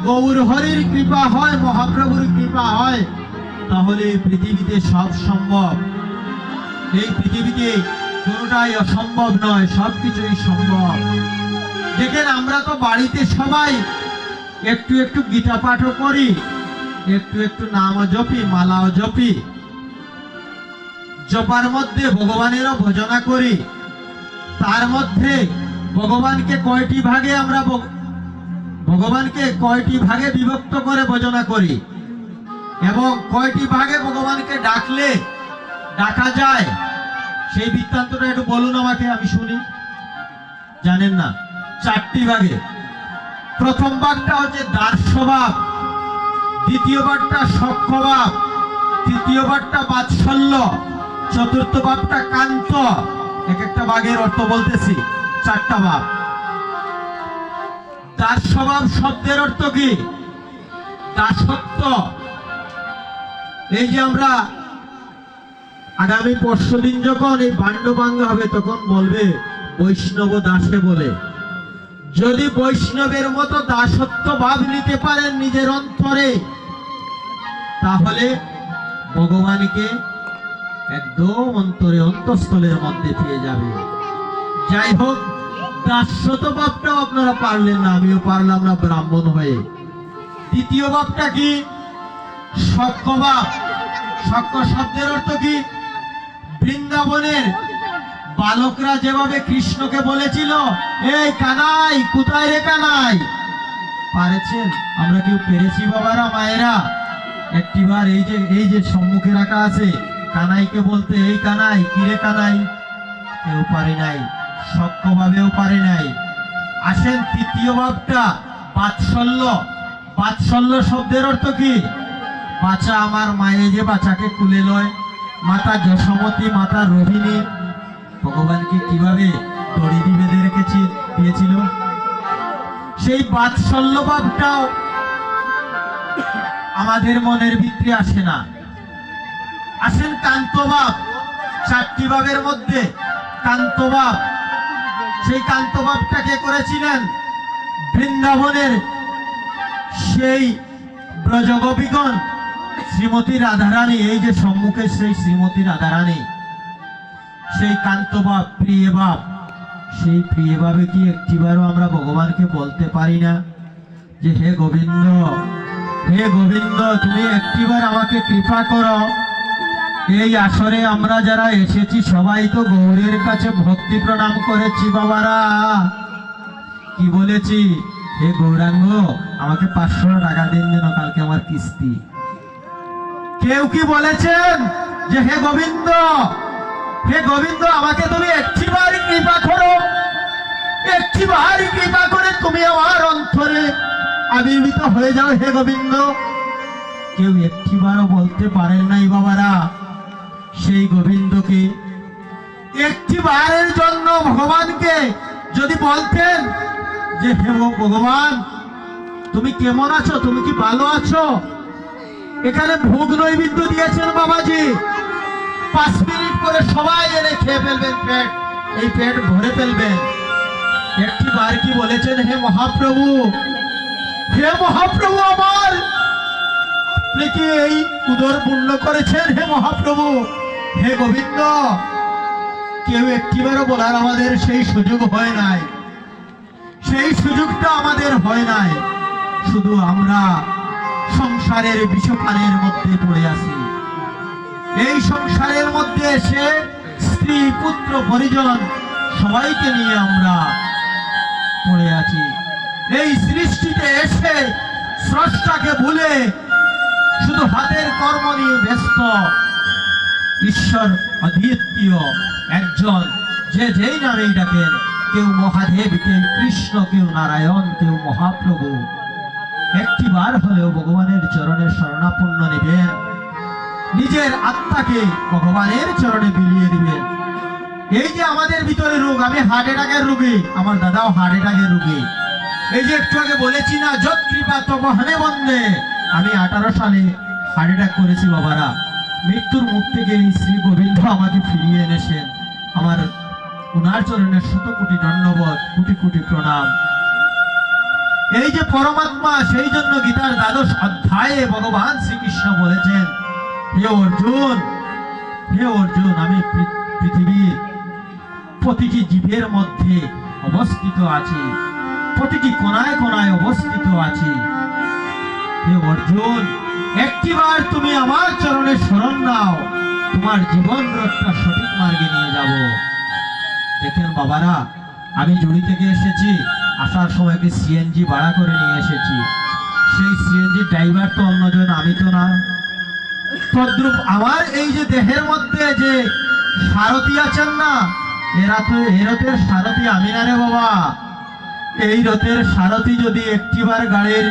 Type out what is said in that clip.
গৌর হরির কৃপা হয়, মহাপ্রভুর কৃপা হয়, তাহলে পৃথিবীতে সব সম্ভব। এই পৃথিবীতে কোনোটাই অসম্ভব নয়, সবকিছুই সম্ভব। দেখেন, আমরা তো বাড়িতে সবাই একটু একটু গীতা পাঠও করি, একটু একটু নামও জপি, মালাও জপি। জপার মধ্যে ভগবানেরও ভজনা করি। তার মধ্যে ভগবানকে কয়টি ভাগে আমরা ভগবানকে কয়টি ভাগে বিভক্ত করে ভজনা করি, এবং কয়টি ভাগে ভগবানকে ডাকলে ডাকা যায়, সেই বৃত্তান্তটা একটু বলুন আমাকে, আমি শুনি। জানেন না? 4টি ভাগে। প্রথম ভাগটা হচ্ছে দার্শভাব, দ্বিতীয় ভাগটা সখ্যভাব, তৃতীয় ভাগটা বাৎসল্য, চতুর্থ ভাবটা কান্ত। এক একটা ভাগের অর্থ বলতেছি, 4টা ভাব। দাসস্বভাব শব্দের অর্থ কি? দাসত্ব। এই যে আমরা আগামী পরশুদিন যখন এই বান্ডবাঙ্গা হবে, তখন বলবে বৈষ্ণব দাসে বলে। যদি বৈষ্ণবের মতো দাসত্ব ভাব নিতে পারেন নিজের অন্তরে, তাহলে ভগবানকে একদম অন্তরে, অন্তঃস্থলের মধ্যে পেয়ে যাবে। যাই হোক, দাসত্ব ভাবটাও আপনারা পারলেন না, আমিও পারলাম না ব্রাহ্মণ হয়ে। দ্বিতীয় ভাবটা কি? সখ্যভাব। সখ্য শব্দের অর্থ কি? বৃন্দাবনের বালকরা যেভাবে কৃষ্ণকে বলেছিল, এই কানাই, কোথায় রে কানাই? পারেছেন? আমরা কেউ পেরেছি বাবারা, মায়েরা? একটিবার এই যে সম্মুখে রাখা আছে, কানাইকে বলতে, এই কানাই, কিরে কানাই? কেউ পারে নাই, সখ্যভাবেও পারে নাই। আসেন তৃতীয় ভাবটা, বাৎসল্য। বাৎসল্য শব্দের অর্থ কি? বাচ্চা আমার মায়ে যে বাচ্চাকে কুলে লয়, মাতা যশোমতী, মাতা রোহিণী ভগবানকে কিভাবে দড়ি দিয়ে বেঁধে দিয়েছিল, সেই বাৎসল্য ভাবটাও আমাদের মনের ভিতরে আসে না। আসেন কান্তভাব। 4টি ভাবের মধ্যে কান্তভাব। সেই কান্তভাবটা কে করেছিলেন? বৃন্দাবনের সেই ব্রজগোপীগণ, শ্রীমতী রাধারানী। এই যে সম্মুখে সেই শ্রীমতী রাধারানী, সেই কান্তভাব, প্রিয় ভাব। সেই প্রিয় ভাবে কি একটিবারও আমরা ভগবানকে বলতে পারি না যে হে গোবিন্দ, হে গোবিন্দ, তুমি একটিবার আমাকে কৃপা করো? এই আসরে আমরা যারা এসেছি সবাই তো গৌরের কাছে ভক্তি প্রণাম করেছি বাবারা। কি বলেছি? হে গৌরাঙ্গ, আমাকে 500 টাকা দিন যেন, কালকে আমার কিস্তি। কেউ কি বলেছেন যে হে গোবিন্দ, হে গোবিন্দ, আমাকে তুমি একটিবার কৃপা করো, একটিবার কৃপা করে তুমি আমার অন্তরে আবির্ভূত হয়ে যাও হে গোবিন্দ? কেউ একটিবারও বলতে পারেন নাই বাবারা। সেই গোবিন্দকে একটিবারের জন্য ভগবানকে যদি বলতেন যে হে ভগবান, তুমি কেমন আছো, তুমি কি ভালো আছো? এখানে ভোগ নৈবেদ্য দিয়েছেন বাবাজি, 5 মিনিট করে সবাই এনে খেয়ে ফেলবেন, পেট, এই পেট ভরে ফেলবেন। একটিবার কি বলেছেন হে মহাপ্রভু, হে মহাপ্রভু আমার, আপনি কি এই উদর পূর্ণ করেছেন হে মহাপ্রভু, হে গোবিন্দ? কেউ একটিবারও বলার আমাদের সেই সুযোগ হয় নাই, সেই সুযোগটা আমাদের হয় নাই। শুধু আমরা সংসারের বিষপানের মধ্যে পড়ে আছি। এই সংসারের মধ্যে এসে স্ত্রী, পুত্র, পরিজন সবাইকে নিয়ে আমরা পড়ে আছি। এই সৃষ্টিতে এসে স্রষ্টাকে ভুলে শুধু হাতের কর্ম নিয়ে ব্যস্ত। ঈশ্বর অদ্বিতীয় একজন, যে যেই নামেই ডাকেন, কেউ মহাদেব, কেউ কৃষ্ণ, কেউ নারায়ণ, কেউ মহাপ্রভু। একটিবার হলেও ভগবানের চরণে শরণাপন্ন নেবেন, নিজের আত্মাকে ভগবানের চরণে বিলিয়ে দিবেন। এই যে আমাদের ভিতরে রোগ, আমি হার্ট অ্যাটাকের রোগী, আমার দাদাও হার্ট অ্যাটাকের রোগী। এই যে একটু আগে বলেছি না, যত কৃপা তব হনে বন্দে, আমি 18 সালে হার্ট অ্যাটাক করেছি বাবারা। মৃত্যুর মুখ থেকে এই শ্রী গোবিন্দ আমাকে ফিরিয়ে এনেছেন। আমার ওনার চরণে 100 কোটি ধন্যবাদ, কোটি কোটি প্রণাম। এই যে পরমাত্মা, সেই জন্য গীতার 12 অধ্যায়ে ভগবান শ্রীকৃষ্ণ বলেছেন, হে অর্জুন, হে অর্জুন, আমি পৃথিবীর প্রতিটি জীবের মধ্যে অবস্থিত আছি, প্রতিটি কোনায় কোনায় অবস্থিত আছি। হে অর্জুন, একটিবার তুমি আমার চরণে শরণ নাও, তোমার জীবন রথটা সঠিক মার্গে নিয়ে যাব। দেখেন বাবারা, আমি জুড়ি থেকে এসেছি, আসার সময় একটি সিএনজি ভাড়া করে নিয়ে এসেছি। সেই সিএনজি ড্রাইভার তো অন্যজন, আমি তো না। তদ্রূপ আমার এই যে দেহের মধ্যে যে সারথি আছেন না, এরা তো এই রথের সারথি আমি না রে বাবা। এই রথের সারথি যদি একটিবার গাড়ির